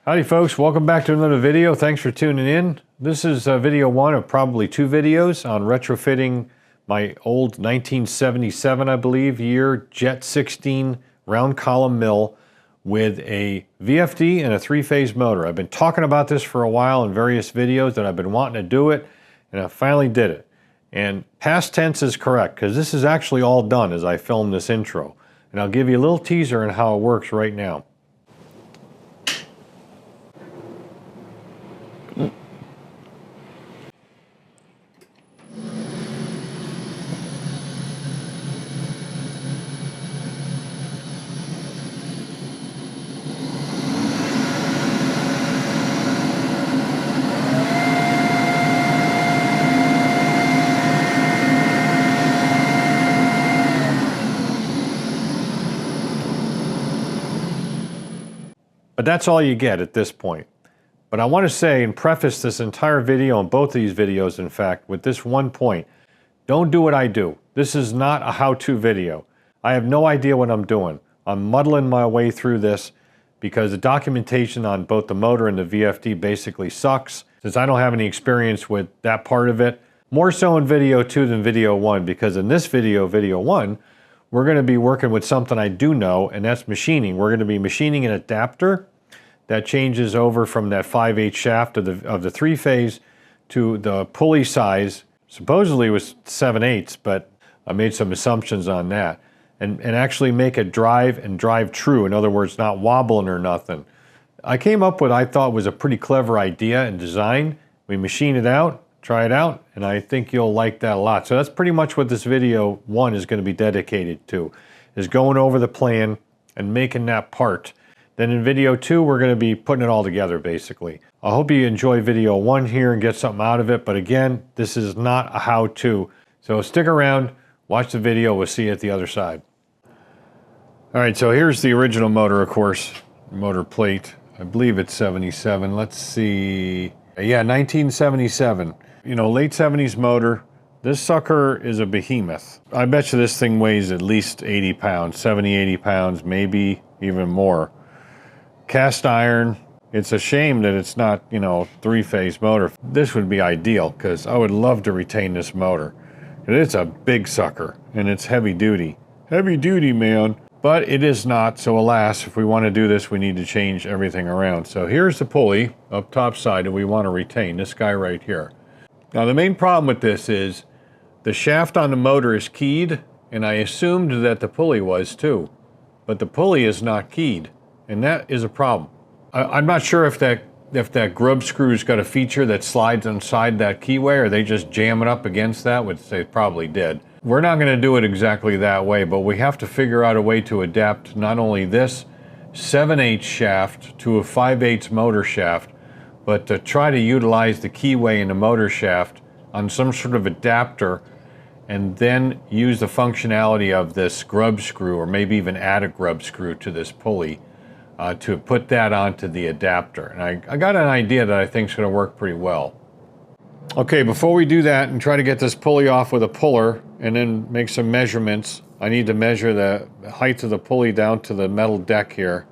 Howdy folks, welcome back to another video. Thanks for tuning in. This is video one of probably two videos on retrofitting my old 1977, I believe, year Jet-16 round column mill with a VFD and a three-phase motor. I've been talking about this for a while in various videos that I've been wanting to do it, and I finally did it. And past tense is correct because this is actually all done as I film this intro. And I'll give you a little teaser on how it works right now. But that's all you get at this point. But I want to say and preface this entire video, and both of these videos in fact, with this one point. Don't do what I do. This is not a how-to video. I have no idea what I'm doing. I'm muddling my way through this because the documentation on both the motor and the VFD basically sucks, since I don't have any experience with that part of it. More so in video 2 than video 1, because in this video, video 1, we're going to be working with something I do know, and that's machining. We're going to be machining an adapter that changes over from that 5/8 shaft of the three-phase to the pulley size. Supposedly it was 7/8, but I made some assumptions on that. And actually make it drive and drive true. In other words, not wobbling or nothing. I came up with what I thought was a pretty clever idea and design. We machine it out, try it out, and I think you'll like that a lot. So that's pretty much what this video 1 is going to be dedicated to, is going over the plan and making that part. Then in video 2, we're going to be putting it all together basically. I hope you enjoy video 1 here and get something out of it, but again, this is not a how-to. So stick around, watch the video, we'll see you at the other side. Alright, so here's the original motor, of course, motor plate. I believe it's 77, let's see. Yeah, 1977. You know, late 70s motor. This sucker is a behemoth. I bet you this thing weighs at least 80 pounds, 70, 80 pounds, maybe even more. Cast iron. It's a shame that it's not, you know, three-phase motor. This would be ideal because I would love to retain this motor. It's a big sucker and it's heavy duty. Heavy duty, man. But it is not, so alas, if we want to do this, we need to change everything around. So here's the pulley up top side that we want to retain, this guy right here. Now the main problem with this is the shaft on the motor is keyed, and I assumed that the pulley was too. But the pulley is not keyed. And that is a problem. I'm not sure if that grub screw's got a feature that slides inside that keyway, or they just jam it up against that, which they probably did. We're not going to do it exactly that way, but we have to figure out a way to adapt not only this 7/8 shaft to a 5/8 motor shaft, but to try to utilize the keyway in the motor shaft on some sort of adapter, and then use the functionality of this grub screw, or maybe even add a grub screw to this pulley. To put that onto the adapter. And I got an idea that I think is going to work pretty well. Okay, before we do that and try to get this pulley off with a puller and then make some measurements, I need to measure the height of the pulley down to the metal deck here.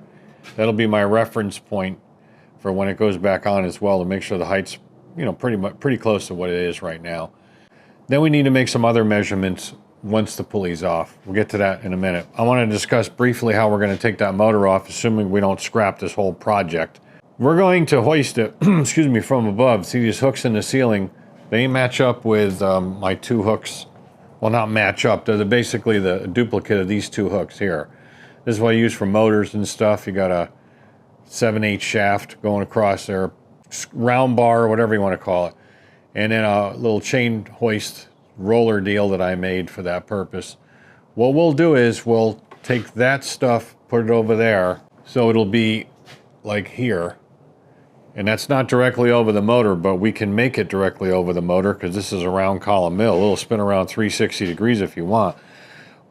That'll be my reference point for when it goes back on as well, to make sure the height's, you know, pretty close to what it is right now. Then we need to make some other measurements once the pulley's off. We'll get to that in a minute. I want to discuss briefly how we're going to take that motor off, assuming we don't scrap this whole project. We're going to hoist it, excuse me, from above. See these hooks in the ceiling? They match up with my two hooks. Well, not match up. They're basically the duplicate of these two hooks here. This is what I use for motors and stuff. You got a 7/8 shaft going across there, round bar, whatever you want to call it, and then a little chain hoist roller deal that I made for that purpose. What we'll do is we'll take that stuff, put it over there, so it'll be like here. And that's not directly over the motor, but we can make it directly over the motor because this is a round column mill. It'll spin around 360 degrees if you want.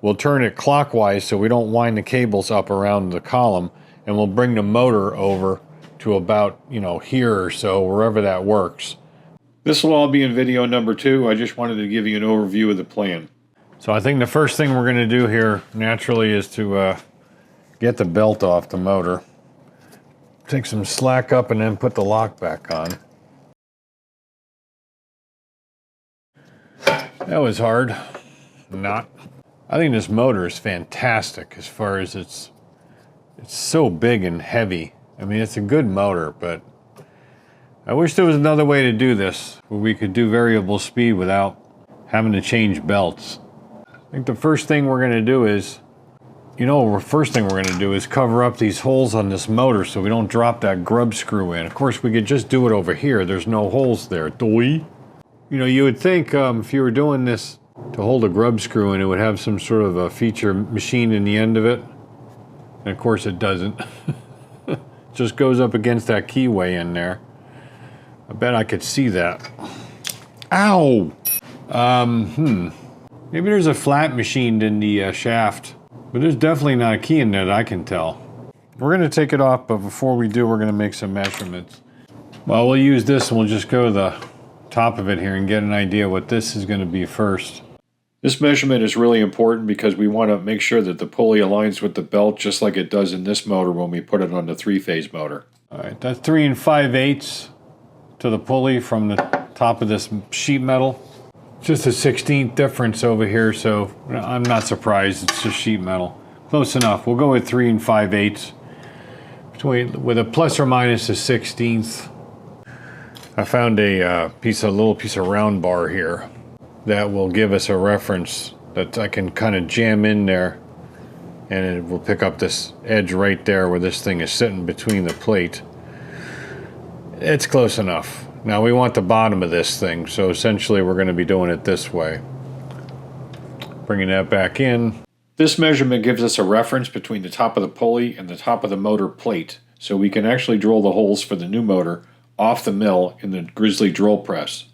We'll turn it clockwise so we don't wind the cables up around the column, and we'll bring the motor over to about, you know, here or so, wherever that works. This will all be in video number 2. I just wanted to give you an overview of the plan. So I think the first thing we're going to do here, naturally, is to get the belt off the motor. take some slack up and then put the lock back on. That was hard. Not. I think this motor is fantastic as far as it's so big and heavy. I mean, it's a good motor, but I wish there was another way to do this where we could do variable speed without having to change belts. I think the first thing we're going to do is, cover up these holes on this motor so we don't drop that grub screw in. Of course, we could just do it over here. There's no holes there. Doi. You know, you would think if you were doing this to hold a grub screw in, it would have some sort of a feature machined in the end of it. And of course it doesn't. It just goes up against that keyway in there. I bet I could see that. Ow! Maybe there's a flat machined in the shaft, but there's definitely not a key in there that I can tell. We're going to take it off, but before we do, we're going to make some measurements. Well, we'll use this and we'll just go to the top of it here and get an idea what this is going to be first. This measurement is really important because we want to make sure that the pulley aligns with the belt just like it does in this motor when we put it on the 3-phase motor. Alright, that's 3 5/8 to the pulley from the top of this sheet metal. Just a 16th difference over here, so I'm not surprised, it's just sheet metal. Close enough. We'll go with 3 5/8 with a plus or minus a 16th. I found a little piece of round bar here that will give us a reference that I can kind of jam in there, and it will pick up this edge right there where this thing is sitting between the plate. It's close enough. Now we want the bottom of this thing, so essentially we're going to be doing it this way. Bringing that back in. This measurement gives us a reference between the top of the pulley and the top of the motor plate, so we can actually drill the holes for the new motor off the mill in the Grizzly drill press.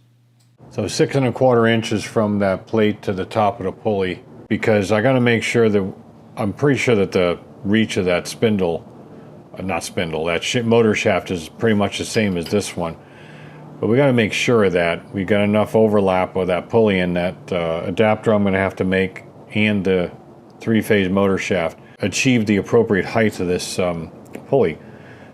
So 6 1/4 inches from that plate to the top of the pulley, because I got to make sure that, I'm pretty sure that the reach of that motor shaft is pretty much the same as this one. But we got to make sure that we got enough overlap with that pulley and that adapter I'm going to have to make and the 3-phase motor shaft achieve the appropriate height of this pulley,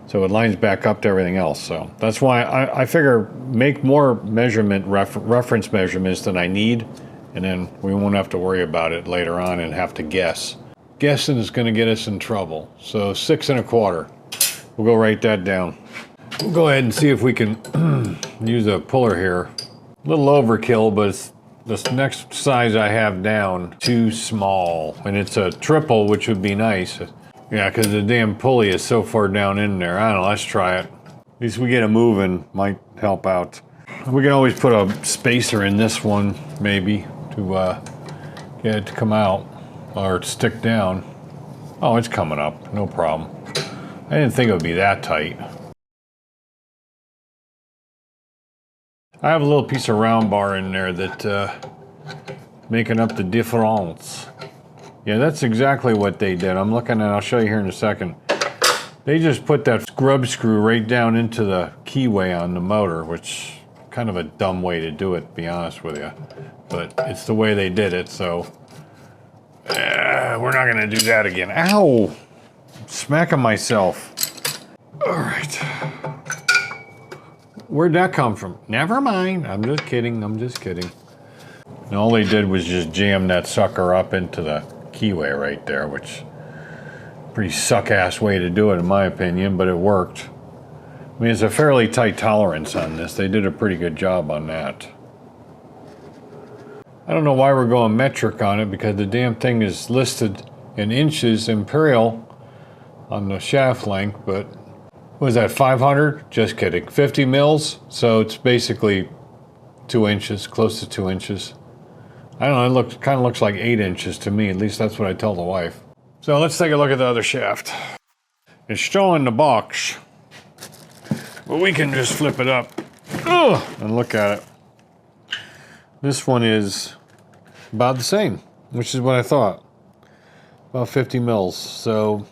so it lines back up to everything else. So that's why I figure make more reference measurements than I need, and then we won't have to worry about it later on and have to guess. Guessing is going to get us in trouble. So 6 1/4. We'll go write that down. We'll go ahead and see if we can use a puller here. A little overkill, but it's this next size I have down too small, and it's a triple, which would be nice. Yeah, because the damn pulley is so far down in there. I don't know, let's try it. At least we get it moving, might help out. We can always put a spacer in this one, maybe, to get it to come out, or stick down. Oh, it's coming up, no problem. I didn't think it would be that tight. I have a little piece of round bar in there that making up the difference. Yeah, that's exactly what they did. I'm looking at, I'll show you here in a second. They just put that grub screw right down into the keyway on the motor, which is kind of a dumb way to do it, to be honest with you. But it's the way they did it, so we're not gonna do that again. Ow! I'm smacking myself. All right. Where'd that come from? Never mind. I'm just kidding. I'm just kidding. And all they did was just jam that sucker up into the keyway right there, which pretty suck-ass way to do it in my opinion, but it worked. I mean, it's a fairly tight tolerance on this. They did a pretty good job on that. I don't know why we're going metric on it, because the damn thing is listed in inches imperial on the shaft length, but what is that, 500? Just kidding. 50 mils, so it's basically 2 inches, close to 2 inches. I don't know, it kind of looks like 8 inches to me, at least that's what I tell the wife. So let's take a look at the other shaft. It's still in the box, but we can just flip it up and look at it. This one is about the same, which is what I thought. About 50 mils, so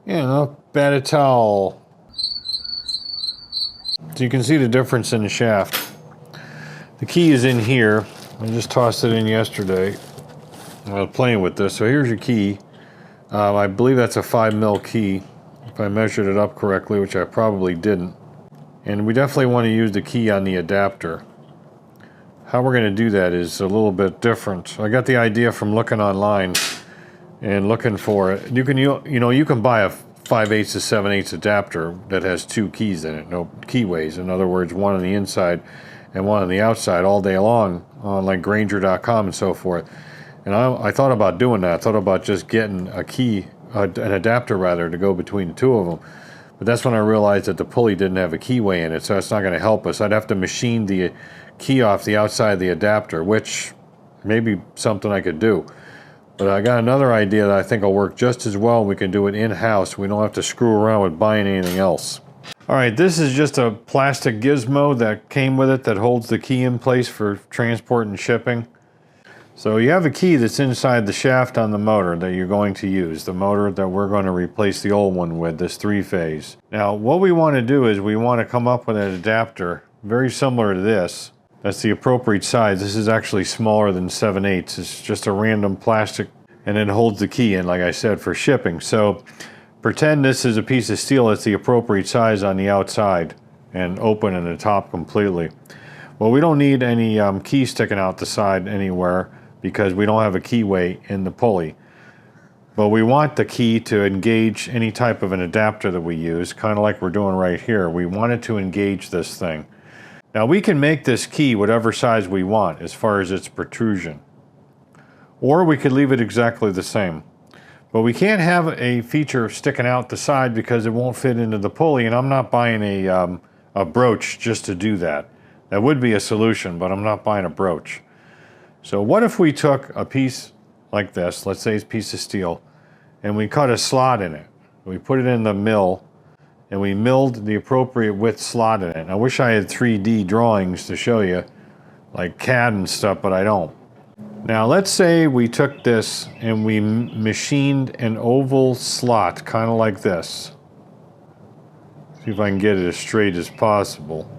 yeah, not bad at all. So you can see the difference in the shaft. The key is in here. I just tossed it in yesterday. I was playing with this, so here's your key. I believe that's a 5 mil key. if I measured it up correctly, which I probably didn't. And we definitely want to use the key on the adapter. How we're going to do that is a little bit different. I got the idea from looking online and looking for it. You can buy a 5/8 to 7/8 adapter that has two keys in it, no keyways. In other words, one on the inside and one on the outside all day long on like Grainger.com and so forth. And I thought about doing that. I thought about just getting an adapter rather, to go between the two of them. But that's when I realized that the pulley didn't have a keyway in it, so it's not going to help us. I'd have to machine the key off the outside of the adapter, which may be something I could do. But I got another idea that I think will work just as well. We can do it in-house. We don't have to screw around with buying anything else. All right, this is just a plastic gizmo that came with it that holds the key in place for transport and shipping. So you have a key that's inside the shaft on the motor that you're going to use, the motor that we're going to replace the old one with, this 3-phase. Now, what we want to do is we want to come up with an adapter very similar to this. That's the appropriate size. This is actually smaller than 7/8. It's just a random plastic, and it holds the key in, like I said, for shipping. So pretend this is a piece of steel that's the appropriate size on the outside and open in the top completely. Well, we don't need any key sticking out the side anywhere because we don't have a keyway in the pulley. But we want the key to engage any type of an adapter that we use, kind of like we're doing right here. We want it to engage this thing. Now we can make this key whatever size we want as far as its protrusion. Or we could leave it exactly the same. But we can't have a feature sticking out the side because it won't fit into the pulley, and I'm not buying a brooch just to do that. That would be a solution, but I'm not buying a brooch. So what if we took a piece like this, let's say it's a piece of steel, and we cut a slot in it. We put it in the mill, and we milled the appropriate width slot in it. I wish I had 3D drawings to show you, like CAD and stuff, but I don't. Now let's say we took this and we machined an oval slot, kind of like this. See if I can get it as straight as possible.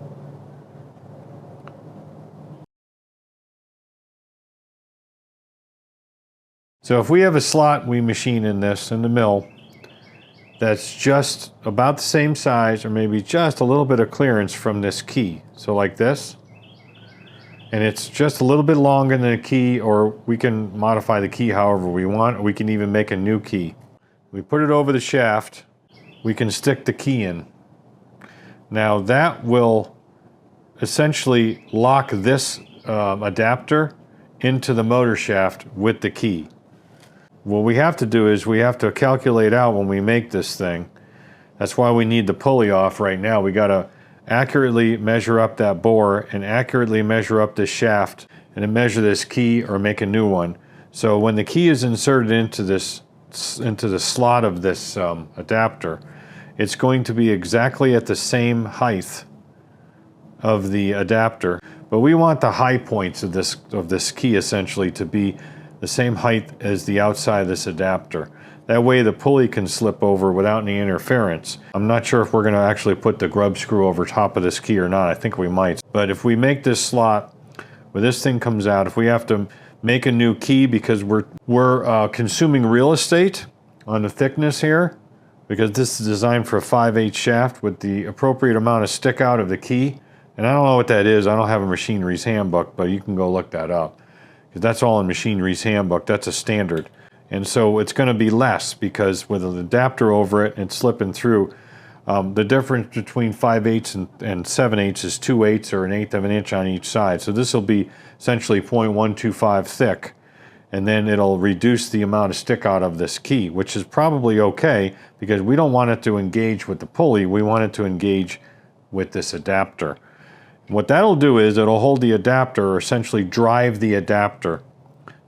So if we have a slot we machine in this in the mill, that's just about the same size or maybe just a little bit of clearance from this key. So like this. And it's just a little bit longer than a key, or we can modify the key however we want, or we can even make a new key. We put it over the shaft, we can stick the key in. Now that will essentially lock this adapter into the motor shaft with the key. What we have to do is we have to calculate out when we make this thing. That's why we need the pulley off right now. We got to accurately measure up that bore and accurately measure up this shaft and then measure this key or make a new one. So when the key is inserted into the slot of this adapter, it's going to be exactly at the same height of the adapter. But we want the high points of this key essentially to be the same height as the outside of this adapter. That way the pulley can slip over without any interference. I'm not sure if we're going to actually put the grub screw over top of this key or not. I think we might. But if we make this slot where this thing comes out, if we have to make a new key because we're consuming real estate on the thickness here, because this is designed for a 5/8 shaft with the appropriate amount of stick out of the key. And I don't know what that is. I don't have a machinery's handbook, but you can go look that up. Because that's all in machinery's handbook. That's a standard. And so it's going to be less because with an adapter over it and slipping through, the difference between 5/8 and 7/8 is 2/8 or 1/8 of an inch on each side. So this will be essentially 0.125 thick, and then it'll reduce the amount of stick out of this key, which is probably okay because we don't want it to engage with the pulley. We want it to engage with this adapter. What that'll do is it'll hold the adapter, or essentially drive the adapter.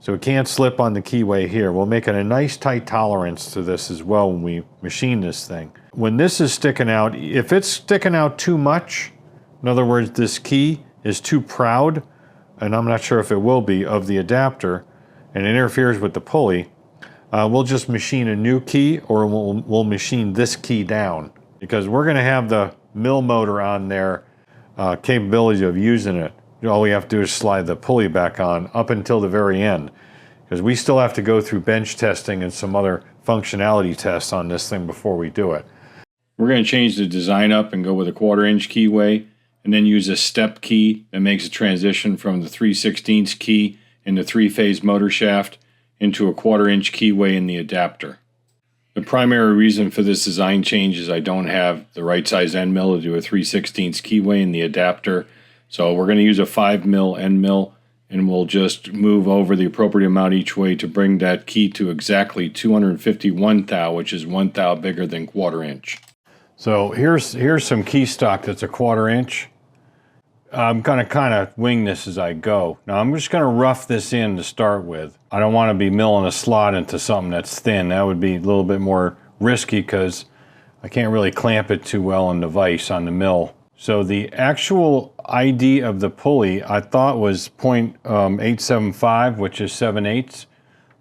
So it can't slip on the keyway here. We'll make it a nice tight tolerance to this as well when we machine this thing. When this is sticking out, if it's sticking out too much, in other words, this key is too proud, and I'm not sure if it will be, of the adapter, and interferes with the pulley, we'll just machine a new key, or we'll machine this key down. Because we're gonna have the mill motor on there, capability of using it. All we have to do is slide the pulley back on up until the very end, because we still have to go through bench testing and some other functionality tests on this thing before we do it. We're going to change the design up and go with a 1/4-inch keyway, and then use a step key that makes a transition from the 3/16 key in the 3-phase motor shaft into a 1/4-inch keyway in the adapter. The primary reason for this design change is I don't have the right size end mill to do a 3/16 keyway in the adapter. So we're going to use a 5mm end mill, and we'll just move over the appropriate amount each way to bring that key to exactly 251 thou, which is 1 thou bigger than 1/4-inch. So here's some key stock that's a 1/4-inch. I'm going to kind of wing this as I go. Now I'm just going to rough this in to start with. I don't want to be milling a slot into something that's thin. That would be a little bit more risky because I can't really clamp it too well in the vise on the mill. So the actual ID of the pulley I thought was 0.875, which is 7/8,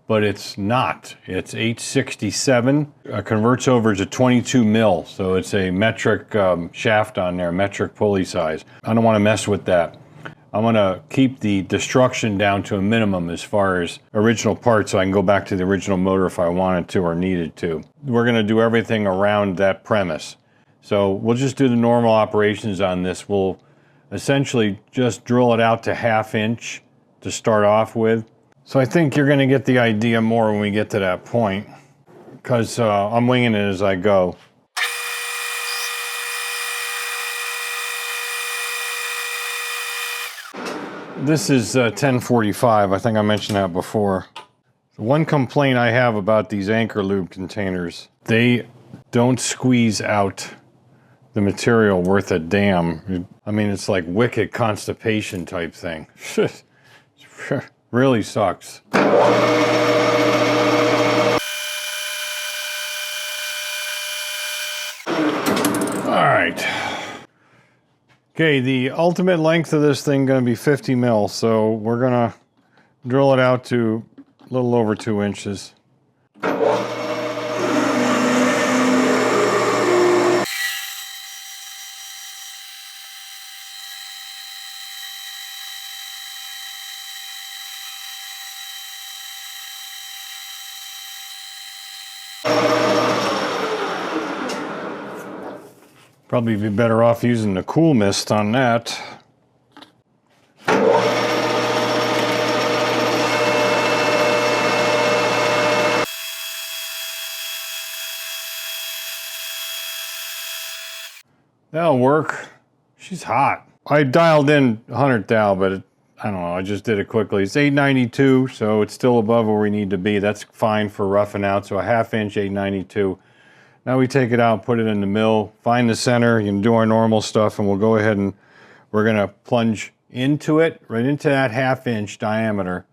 but it's not. It's 867. Converts over to 22 mil, so it's a metric shaft on there, metric pulley size. I don't want to mess with that. I want to keep the destruction down to a minimum as far as original parts, so I can go back to the original motor if I wanted to or needed to. We're going to do everything around that premise. So we'll just do the normal operations on this. We'll essentially just drill it out to 1/2 inch to start off with. So I think you're going to get the idea more when we get to that point, because I'm winging it as I go. This is 1045. I think I mentioned that before. The one complaint I have about these Interlude containers, they don't squeeze out the material worth a damn. I mean, it's like wicked constipation type thing. Really sucks. All right. Okay, the ultimate length of this thing going to be 50 mil, so we're going to drill it out to a little over 2 inches. Probably be better off using the cool mist on that. That'll work. She's hot. I dialed in 100 thou, but I don't know, I just did it quickly. It's 892, so it's still above where we need to be. That's fine for roughing out, so a 1/2 inch, 892. Now we take it out, put it in the mill, find the center, you can do our normal stuff, and we'll go ahead and we're gonna plunge into it, right into that 1/2 inch diameter,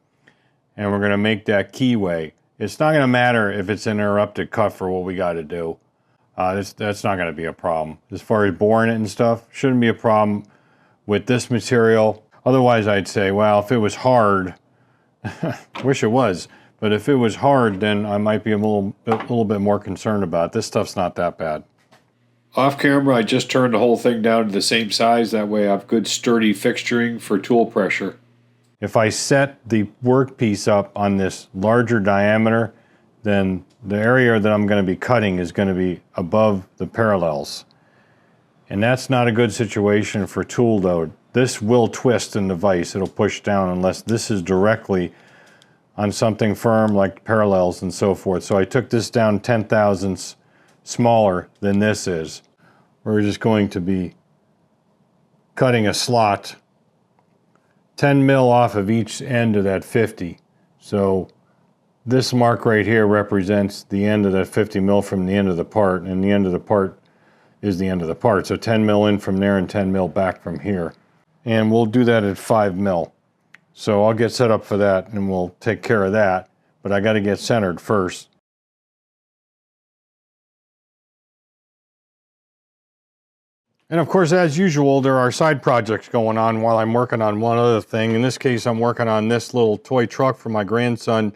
and we're gonna make that keyway. It's not gonna matter if it's an interrupted cut for what we gotta do. That's not gonna be a problem. As far as boring it and stuff, shouldn't be a problem with this material. Otherwise I'd say, well, if it was hard, wish it was, but if it was hard, then I might be a little bit more concerned about it. This stuff's not that bad. Off camera, I just turned the whole thing down to the same size. That way I have good sturdy fixturing for tool pressure. If I set the workpiece up on this larger diameter, then the area that I'm going to be cutting is going to be above the parallels. And that's not a good situation for tool load. This will twist in the vise. It'll push down unless this is directly on something firm like parallels and so forth. So I took this down 10 thousandths smaller than this is. We're just going to be cutting a slot 10 mil off of each end of that 50. So this mark right here represents the end of that 50 mil from the end of the part, and the end of the part is the end of the part. So 10 mil in from there and 10 mil back from here. And we'll do that at 5 mil. So I'll get set up for that and we'll take care of that, but I got to get centered first. And of course, as usual, there are side projects going on while I'm working on one other thing. In this case, I'm working on this little toy truck for my grandson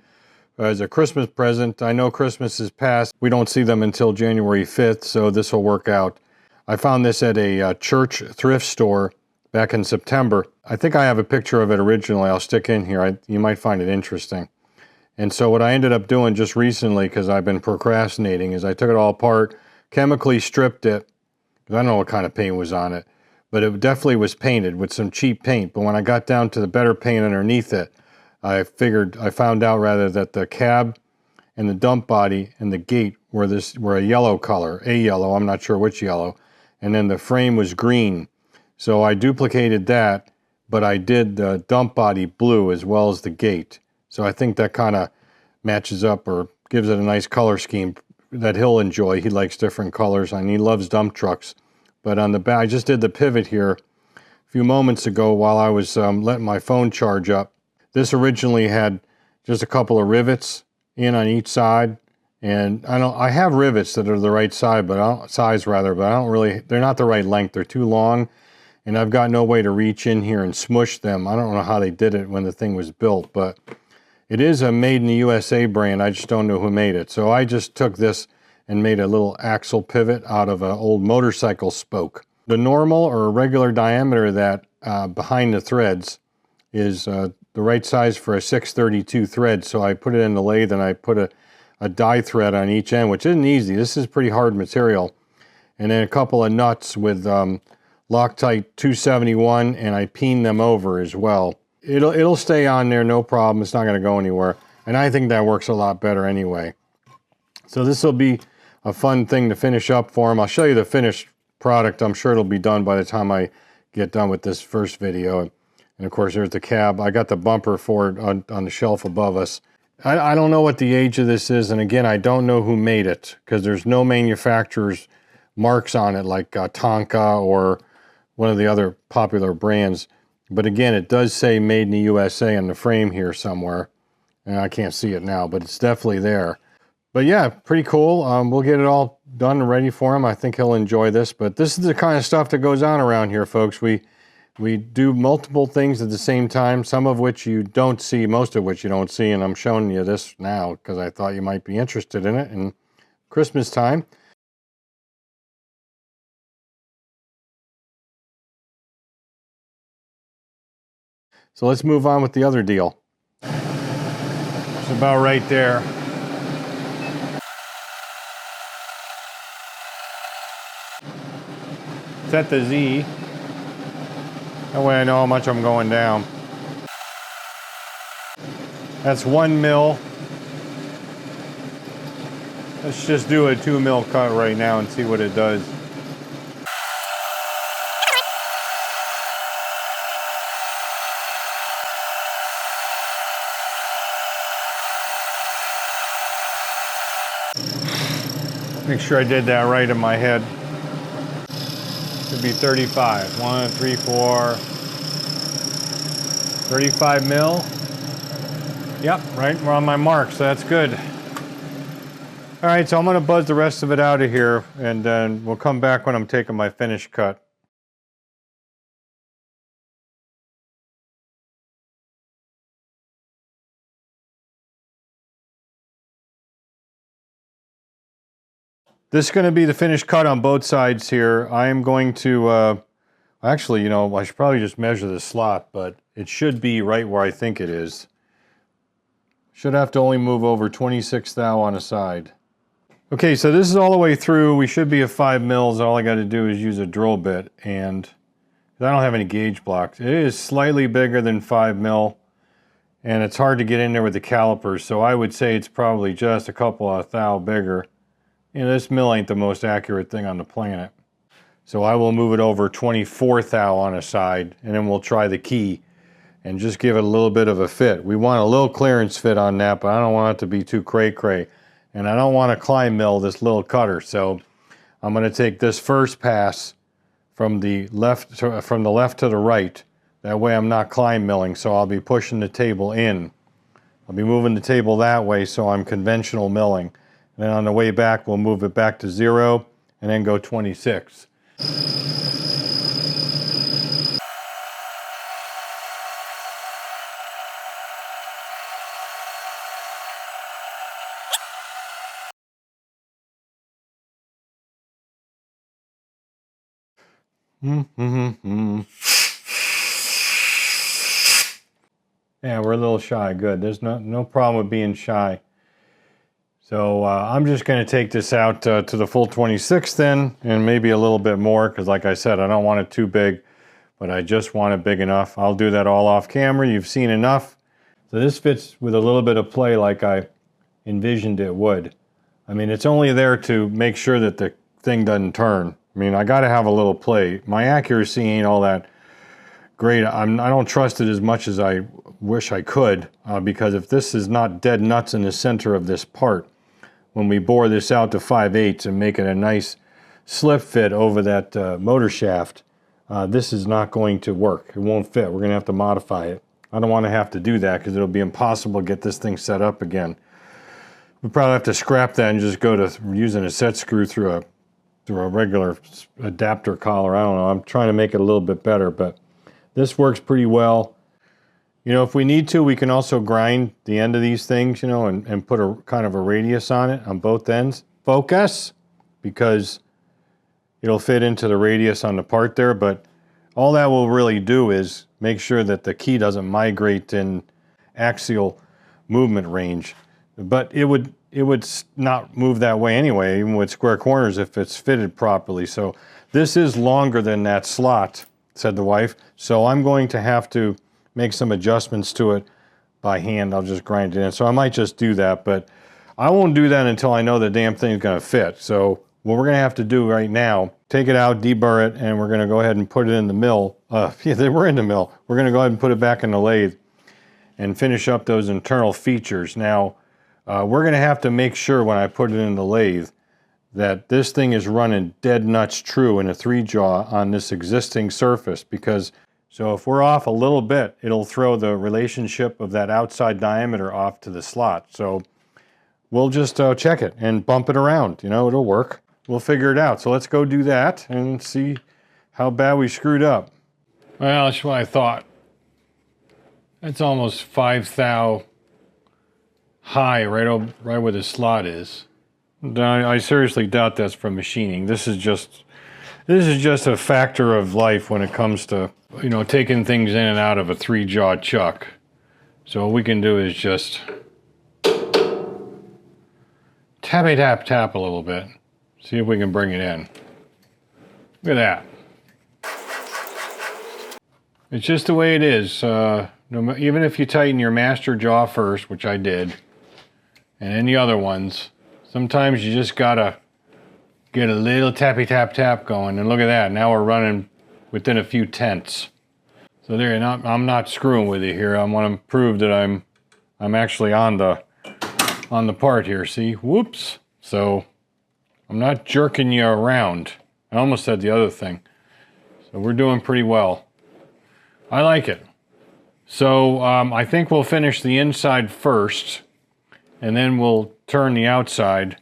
as a Christmas present. I know Christmas is past. We don't see them until January 5th, so this will work out. I found this at a church thrift store back in September. I think I have a picture of it originally. I'll stick in here. You might find it interesting. And so what I ended up doing just recently, because I've been procrastinating, is I took it all apart, chemically stripped it. I don't know what kind of paint was on it, but it definitely was painted with some cheap paint. But when I got down to the better paint underneath it, I found out rather that the cab and the dump body and the gate were a yellow color, I'm not sure which yellow, and then the frame was green. So I duplicated that, but I did the dump body blue as well as the gate. So I think that kind of matches up or gives it a nice color scheme that he'll enjoy. He likes different colors and he loves dump trucks. But on the back, I just did the pivot here a few moments ago while I was letting my phone charge up. This originally had just a couple of rivets in on each side, and I have rivets that are the right size, but I don't really, they're not the right length. They're too long, and I've got no way to reach in here and smush them. I don't know how they did it when the thing was built, but it is a made in the USA brand. I just don't know who made it. So I just took this and made a little axle pivot out of an old motorcycle spoke. The normal or regular diameter of that behind the threads is the right size for a 632 thread. So I put it in the lathe and I put a die thread on each end, which isn't easy. This is pretty hard material. And then a couple of nuts with Loctite 271, and I peen them over as well. It'll stay on there, no problem. It's not going to go anywhere. And I think that works a lot better anyway. So this will be a fun thing to finish up for him. I'll show you the finished product. I'm sure it'll be done by the time I get done with this first video. And of course, there's the cab. I got the bumper for it on the shelf above us. I don't know what the age of this is. And again, I don't know who made it because there's no manufacturer's marks on it like Tonka or one of the other popular brands. But again, it does say made in the USA on the frame here somewhere. And I can't see it now, but it's definitely there. But yeah, pretty cool. We'll get it all done and ready for him. I think he'll enjoy this. But this is the kind of stuff that goes on around here, folks. We do multiple things at the same time, some of which you don't see, most of which you don't see. And I'm showing you this now because I thought you might be interested in it in Christmas time. So let's move on with the other deal. It's about right there. Set the Z. That way I know how much I'm going down. That's 1 mil. Let's just do a 2 mil cut right now and see what it does. Make sure I did that right in my head. Should be 35. 1, 3, 4. 35 mil. Yep, right, we're on my mark, so that's good. All right, so I'm gonna buzz the rest of it out of here, and then we'll come back when I'm taking my finish cut. This is gonna be the finished cut on both sides here. I am going to, actually, you know, I should probably just measure the slot, but it should be right where I think it is. Should have to only move over 26 thou on a side. Okay, so this is all the way through. We should be at 5 mils. All I got to do is use a drill bit, and I don't have any gauge blocks. It is slightly bigger than 5 mil, and it's hard to get in there with the calipers, so I would say it's probably just a couple of thou bigger. You know, this mill ain't the most accurate thing on the planet. So I will move it over 24 thou on a side, and then we'll try the key and just give it a little bit of a fit. We want a little clearance fit on that, but I don't want it to be too cray-cray. And I don't want to climb mill this little cutter, so I'm going to take this first pass from the left to the right. That way I'm not climb milling, so I'll be pushing the table in. I'll be moving the table that way, so I'm conventional milling. And then on the way back, we'll move it back to 0 and then go 26. Yeah, we're a little shy. Good. There's no problem with being shy. So I'm just going to take this out to the full 26 then, and maybe a little bit more, because like I said, I don't want it too big, but I just want it big enough. I'll do that all off camera. You've seen enough. So this fits with a little bit of play like I envisioned it would. I mean, it's only there to make sure that the thing doesn't turn. I mean, I got to have a little play. My accuracy ain't all that great. I don't trust it as much as I wish I could, because if this is not dead nuts in the center of this part, when we bore this out to 5/8 and make it a nice slip fit over that motor shaft, this is not going to work. It won't fit. We're going to have to modify it. I don't want to have to do that because it'll be impossible to get this thing set up again. We'll probably have to scrap that and just go to using a set screw through a regular adapter collar. I don't know. I'm trying to make it a little bit better, but this works pretty well. You know, if we need to, we can also grind the end of these things, you know, and put a kind of a radius on it on both ends. Focus, because it'll fit into the radius on the part there, but all that will really do is make sure that the key doesn't migrate in axial movement range. But it would not move that way anyway, even with square corners, if it's fitted properly. So this is longer than that slot, said the wife. So I'm going to have to make some adjustments to it by hand. I'll just grind it in. So I might just do that, but I won't do that until I know the damn thing's going to fit. So what we're going to have to do right now, take it out, deburr it, and we're going to go ahead and put it in the mill. Yeah, they were in the mill. We're going to go ahead and put it back in the lathe and finish up those internal features. Now, we're going to have to make sure when I put it in the lathe that this thing is running dead nuts true in a 3-jaw on this existing surface, because so if we're off a little bit, it'll throw the relationship of that outside diameter off to the slot. So we'll just check it and bump it around. You know, it'll work. We'll figure it out. So let's go do that and see how bad we screwed up. Well, that's what I thought. That's almost 5 thou high, right where the slot is. I seriously doubt that's from machining. This is just a factor of life when it comes to, you know, taking things in and out of a 3-jaw chuck. So what we can do is just tappy tap tap a little bit. See if we can bring it in. Look at that. It's just the way it is. Even if you tighten your master jaw first, which I did, and any other ones, sometimes you just gotta get a little tappy tap tap going. And look at that, now we're running within a few tenths. So there, I'm not screwing with you here. I want to prove that I'm actually on the part here. See, whoops. So I'm not jerking you around. I almost said the other thing. So we're doing pretty well. I like it. So I think we'll finish the inside first, and then we'll turn the outside.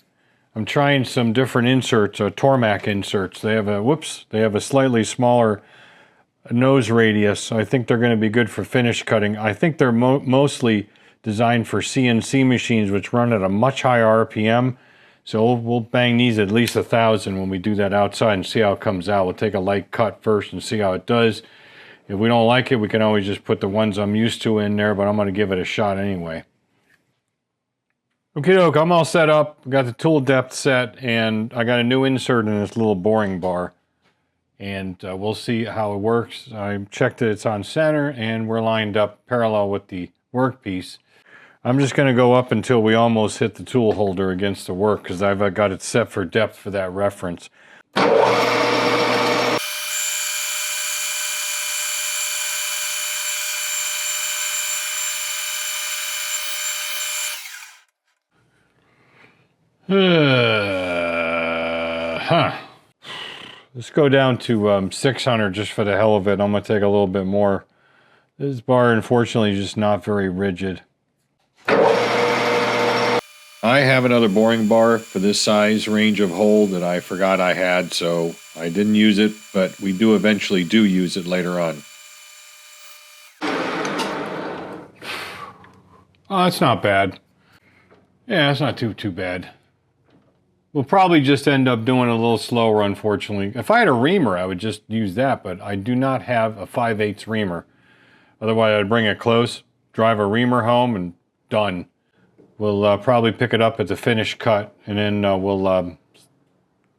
I'm trying some different inserts, Tormac inserts. They have a slightly smaller nose radius. I think they're going to be good for finish cutting. I think they're mostly designed for CNC machines, which run at a much higher RPM. So we'll bang these at least 1,000 when we do that outside and see how it comes out. We'll take a light cut first and see how it does. If we don't like it, we can always just put the ones I'm used to in there, but I'm going to give it a shot anyway. Okay, doke, I'm all set up. Got the tool depth set, and I got a new insert in this little boring bar. And we'll see how it works. I checked that it's on center, and we're lined up parallel with the workpiece. I'm just going to go up until we almost hit the tool holder against the work, because I've got it set for depth for that reference. Let's go down to 600 just for the hell of it. I'm going to take a little bit more. This bar, unfortunately, is just not very rigid. I have another boring bar for this size range of hole that I forgot I had, so I didn't use it, but we do eventually use it later on. Oh, that's not bad. Yeah, that's not too bad. We'll probably just end up doing a little slower, unfortunately. If I had a reamer, I would just use that, but I do not have a 5/8 reamer. Otherwise, I'd bring it close, drive a reamer home, and done. We'll probably pick it up at the finished cut, and then we'll, I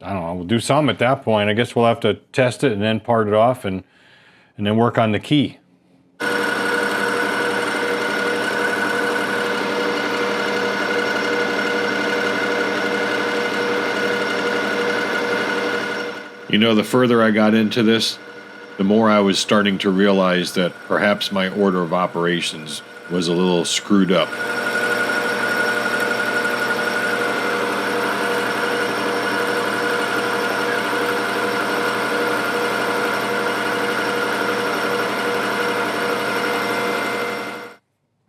don't know, we'll do some at that point. I guess we'll have to test it and then part it off and then work on the key. You know, the further I got into this, the more I was starting to realize that perhaps my order of operations was a little screwed up.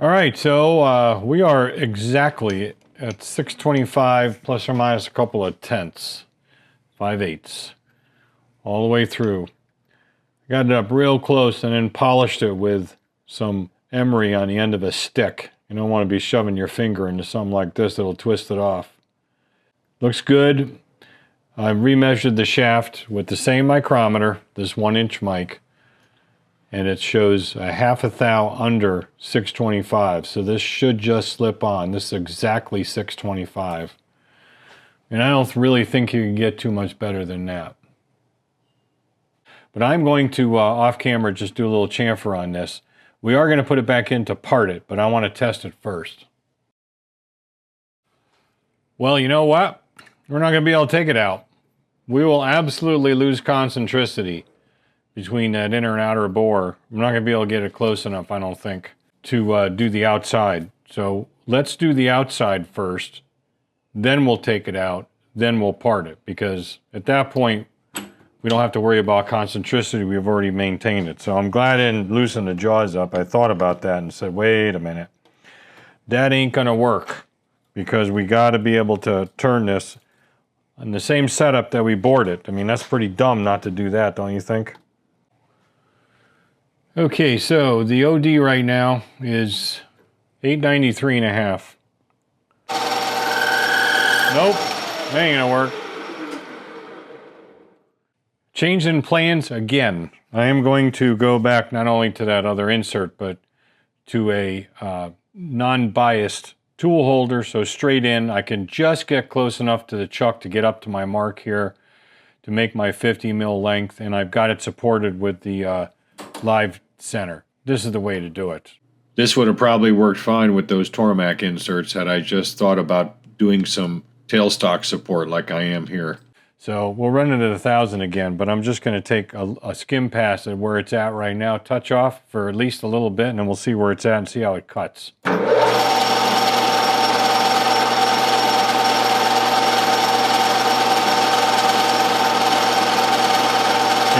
All right, so we are exactly at 625 plus or minus a couple of tenths, 5/8. All the way through. Got it up real close and then polished it with some emery on the end of a stick. You don't want to be shoving your finger into something like this that'll twist it off. Looks good. I remeasured the shaft with the same micrometer, this 1-inch mic, and it shows a half a thou under 625. So this should just slip on. This is exactly 625. And I don't really think you can get too much better than that. But I'm going to, off camera, just do a little chamfer on this. We are going to put it back in to part it, but I want to test it first. Well, you know what? We're not going to be able to take it out. We will absolutely lose concentricity between that inner and outer bore. I'm not going to be able to get it close enough, I don't think, to do the outside. So let's do the outside first, then we'll take it out, then we'll part it, because at that point, we don't have to worry about concentricity. We've already maintained it. So I'm glad I didn't loosen the jaws up. I thought about that and said, wait a minute. That ain't going to work, because we got to be able to turn this on the same setup that we bored it. I mean, that's pretty dumb not to do that, don't you think? Okay, so the OD right now is 893.5. Nope, that ain't going to work. Change in plans again. I am going to go back not only to that other insert, but to a non-biased tool holder, so straight in. I can just get close enough to the chuck to get up to my mark here to make my 50 mil length, and I've got it supported with the live center. This is the way to do it. This would have probably worked fine with those Tormac inserts had I just thought about doing some tailstock support like I am here. So we'll run it at 1,000 again, but I'm just going to take a skim pass at where it's at right now, touch off for at least a little bit, and then we'll see where it's at and see how it cuts. Yeah,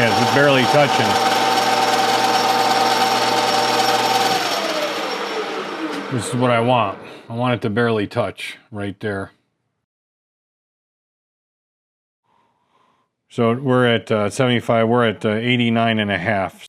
it's barely touching. This is what I want. I want it to barely touch right there. So we're at 75, we're at 89.5.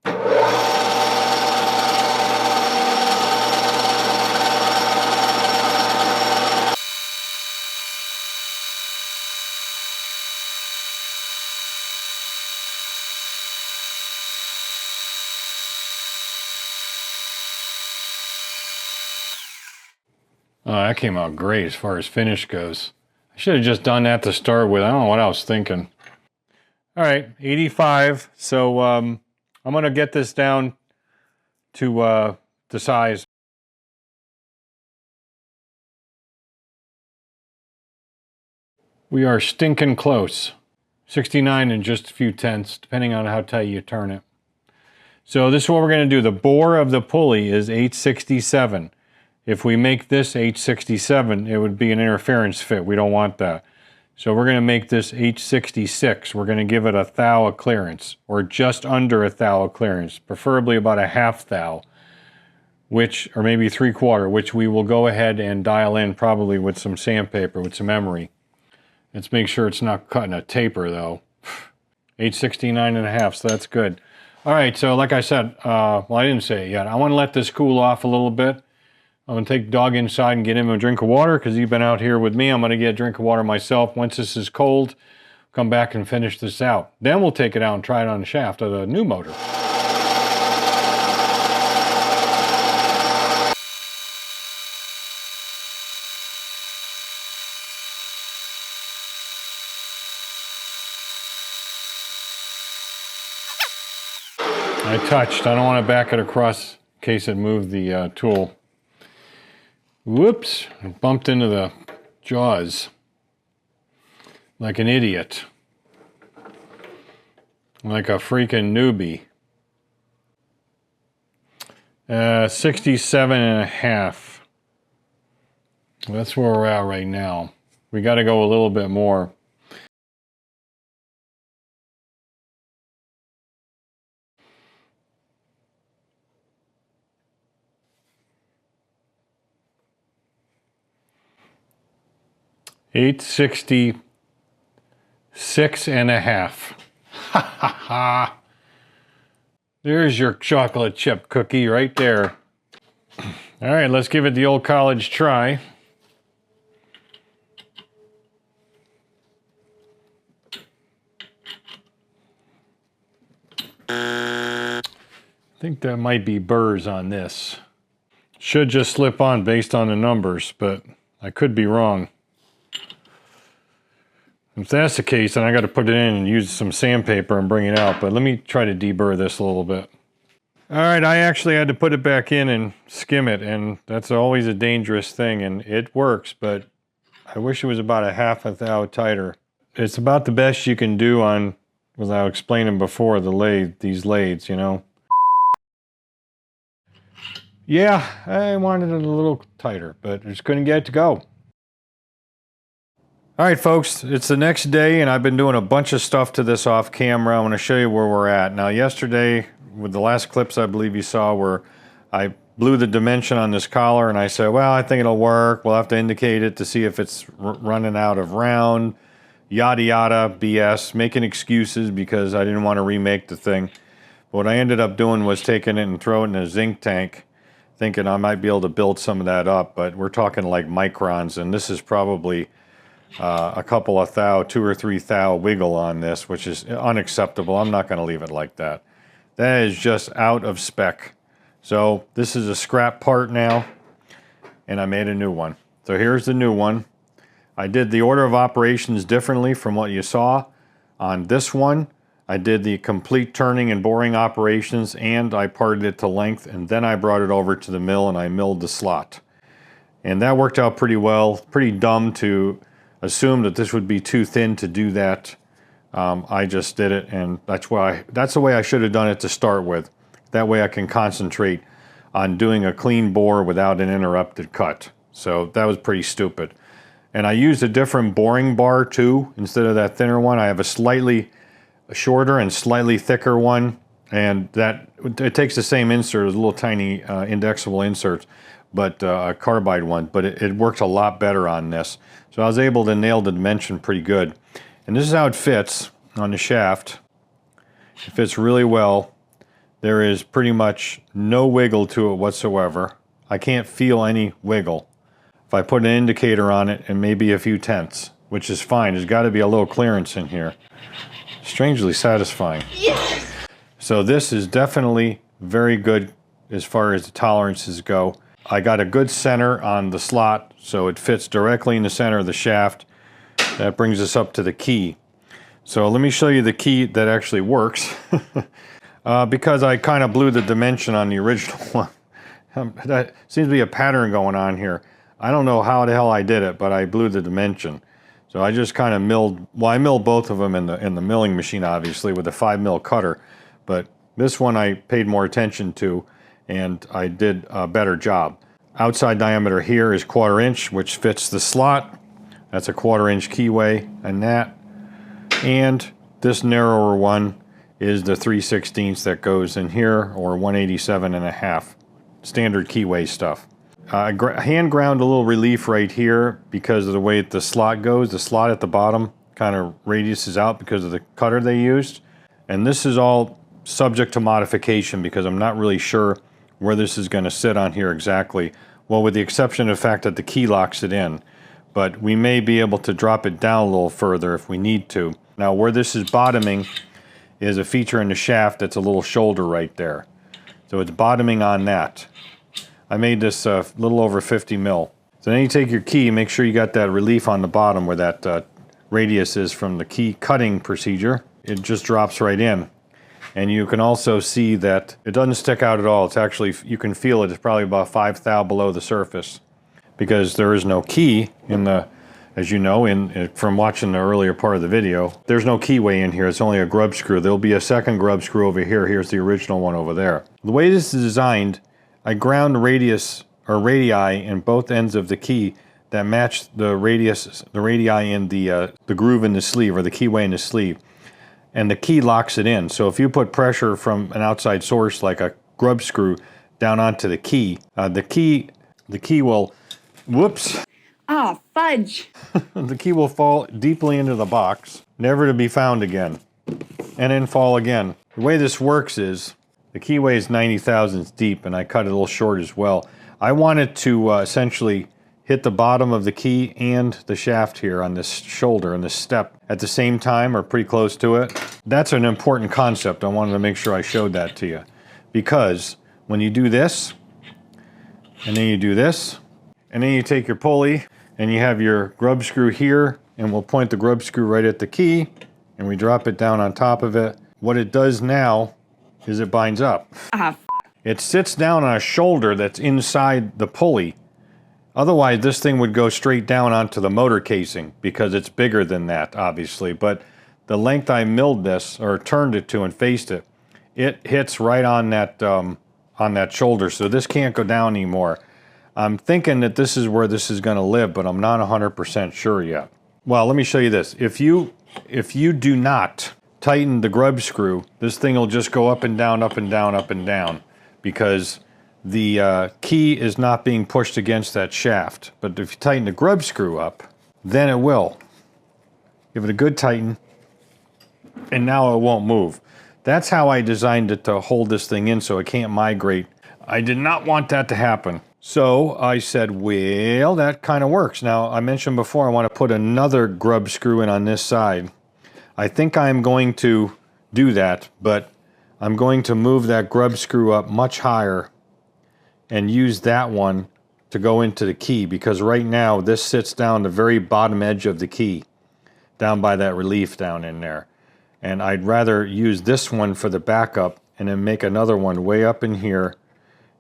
Oh, that came out great as far as finish goes. I should have just done that to start with. I don't know what I was thinking. All right, 85. So I'm going to get this down to the size. We are stinking close. 69 and just a few tenths, depending on how tight you turn it. So this is what we're going to do. The bore of the pulley is 867. If we make this 867, it would be an interference fit. We don't want that. So we're going to make this 866. We're going to give it a thou of clearance, or just under a thou of clearance, preferably about a half thou, which, or maybe 3/4, which we will go ahead and dial in probably with some sandpaper, with some emery. Let's make sure it's not cutting a taper though. 869.5, so that's good. All right, so like I said, well, I didn't say it yet. I want to let this cool off a little bit. I'm going to take the dog inside and get him a drink of water because he's been out here with me. I'm going to get a drink of water myself. Once this is cold, come back and finish this out. Then we'll take it out and try it on the shaft of the new motor. I touched. I don't want to back it across in case it moved the tool. Whoops, I bumped into the jaws like an idiot. Like a freaking newbie. 67.5. That's where we're at right now. We got to go a little bit more. $866.5. Ha ha ha. There's your chocolate chip cookie right there. All right, let's give it the old college try. I think that might be burrs on this. Should just slip on based on the numbers, but I could be wrong. If that's the case, then I got to put it in and use some sandpaper and bring it out. But let me try to deburr this a little bit. All right, I actually had to put it back in and skim it, and that's always a dangerous thing, and it works, but I wish it was about a half a thou tighter. It's about the best you can do on, as I was explaining before, the lathe, these lathes, you know. Yeah, I wanted it a little tighter, but I just couldn't get it to go. All right, folks, it's the next day, and I've been doing a bunch of stuff to this off camera. I want to show you where we're at. Now, yesterday, with the last clips I believe you saw, where I blew the dimension on this collar, and I said, well, I think it'll work. We'll have to indicate it to see if it's running out of round, yada yada, BS, making excuses because I didn't want to remake the thing. But what I ended up doing was taking it and throwing it in a zinc tank, thinking I might be able to build some of that up, but we're talking like microns, and this is probably a couple of thou, 2 or 3 thou wiggle on this, which is unacceptable. I'm not going to leave it like that. That is just out of spec. So this is a scrap part now, and I made a new one. So here's the new one. I did the order of operations differently from what you saw. On this one, I did the complete turning and boring operations, and I parted it to length, and then I brought it over to the mill and I milled the slot. And that worked out pretty well. Pretty dumb to assume that this would be too thin to do that. I just did it, and that's the way I should have done it to start with. That way I can concentrate on doing a clean bore without an interrupted cut. So that was pretty stupid. And I used a different boring bar too. Instead of that thinner one, I have a slightly shorter and slightly thicker one, and that it takes the same insert as little tiny indexable inserts, but a carbide one, but it works a lot better on this. So I was able to nail the dimension pretty good. And this is how it fits on the shaft. It fits really well. There is pretty much no wiggle to it whatsoever. I can't feel any wiggle. If I put an indicator on it and maybe a few tenths, which is fine, there's got to be a little clearance in here. Strangely satisfying. Yes! So this is definitely very good as far as the tolerances go. I got a good center on the slot, so it fits directly in the center of the shaft. That brings us up to the key. So let me show you the key that actually works. Because I kind of blew the dimension on the original one. That seems to be a pattern going on here. I don't know how the hell I did it, but I blew the dimension. So I just kind of milled, well, I milled both of them in the milling machine, obviously, with a 5mm cutter. But this one I paid more attention to, and I did a better job. Outside diameter here is 1/4 inch, which fits the slot. That's a 1/4 inch keyway and that. And this narrower one is the 3/16 that goes in here, or 187.5. Standard keyway stuff. I hand ground a little relief right here because of the way the slot goes. The slot at the bottom kind of radiuses out because of the cutter they used. And this is all subject to modification because I'm not really sure where this is going to sit on here exactly. Well, with the exception of the fact that the key locks it in. But we may be able to drop it down a little further if we need to. Now, where this is bottoming is a feature in the shaft that's a little shoulder right there. So it's bottoming on that. I made this a little over 50mm. So then you take your key, make sure you got that relief on the bottom where that radius is from the key cutting procedure. It just drops right in. And you can also see that it doesn't stick out at all. It's actually, you can feel it, it's probably about 5 thou below the surface, because there is no key in the, as you know, from watching the earlier part of the video, there's no keyway in here. It's only a grub screw. There'll be a second grub screw over here. Here's the original one over there. The way this is designed, I ground radius or radii in both ends of the key that match the radius, the radii in the groove in the sleeve, or the keyway in the sleeve. And the key locks it in. So if you put pressure from an outside source like a grub screw down onto the key will, whoops. Oh, fudge. The key will fall deeply into the box, never to be found again, and then fall again. The way this works is, the keyway is 90 thousandths deep, and I cut it a little short as well. I want it to essentially hit the bottom of the key and the shaft here on this shoulder and this step at the same time, or pretty close to it. That's an important concept. I wanted to make sure I showed that to you, because when you do this, and then you do this, and then you take your pulley, and you have your grub screw here, and we'll point the grub screw right at the key, and we drop it down on top of it. What it does now is it binds up. It sits down on a shoulder that's inside the pulley. Otherwise, this thing would go straight down onto the motor casing, because it's bigger than that, obviously. But the length I milled this, or turned it to and faced it, it hits right on that shoulder, so this can't go down anymore. I'm thinking that this is where this is going to live, but I'm not 100% sure yet. Well, let me show you this. If you do not tighten the grub screw, this thing will just go up and down, up and down, up and down, because the key is not being pushed against that shaft. But if you tighten the grub screw up, then it will. Give it a good tighten, and now it won't move. That's how I designed it to hold this thing in so it can't migrate. I did not want that to happen. So I said, well, that kind of works. Now, I mentioned before I want to put another grub screw in on this side. I think I'm going to do that, but I'm going to move that grub screw up much higher and use that one to go into the key, because right now this sits down the very bottom edge of the key, down by that relief down in there. And I'd rather use this one for the backup and then make another one way up in here,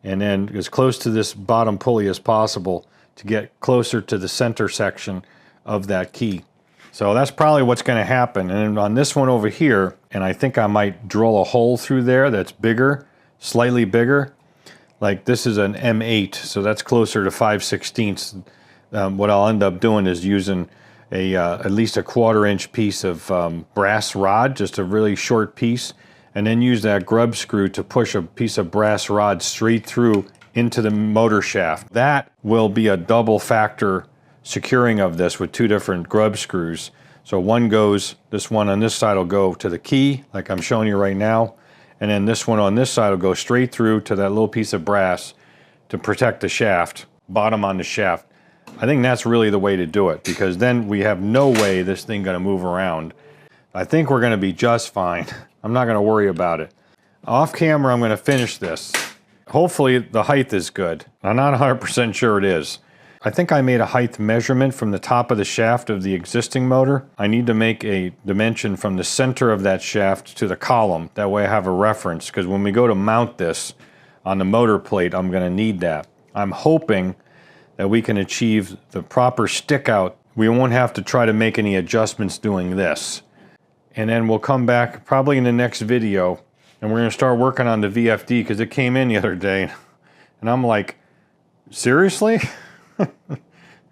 and then as close to this bottom pulley as possible to get closer to the center section of that key. So that's probably what's going to happen. And on this one over here, and I think I might drill a hole through there that's bigger, slightly bigger. Like this is an M8, so that's closer to 5/16. What I'll end up doing is using at least a 1/4 inch piece of brass rod, just a really short piece, and then use that grub screw to push a piece of brass rod straight through into the motor shaft. That will be a double factor securing of this with 2 different grub screws. So one goes, this one on this side will go to the key, like I'm showing you right now, and then this one on this side will go straight through to that little piece of brass to protect the shaft, bottom on the shaft. I think that's really the way to do it, because then we have no way this thing gonna move around. I think we're gonna be just fine. I'm not gonna worry about it. Off camera, I'm gonna finish this. Hopefully the height is good. I'm not 100% sure it is. I think I made a height measurement from the top of the shaft of the existing motor. I need to make a dimension from the center of that shaft to the column. That way I have a reference, because when we go to mount this on the motor plate, I'm gonna need that. I'm hoping that we can achieve the proper stick out. We won't have to try to make any adjustments doing this. And then we'll come back probably in the next video, and we're gonna start working on the VFD, because it came in the other day, and I'm like, seriously?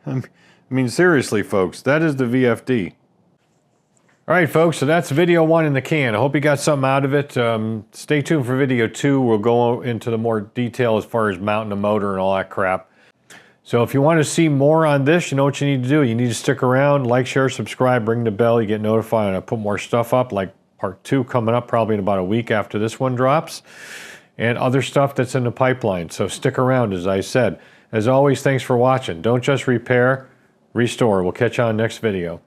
I mean, seriously, folks, that is the VFD. All right, folks, so that's video 1 in the can. I hope you got something out of it. Stay tuned for video 2. We'll go into the more detail as far as mounting the motor and all that crap. So if you want to see more on this, you know what you need to do. You need to stick around, like, share, subscribe, ring the bell. You get notified when I put more stuff up, like part 2 coming up probably in about a week after this one drops, and other stuff that's in the pipeline. So stick around, as I said. As always, thanks for watching. Don't just repair, restore. We'll catch you on next video.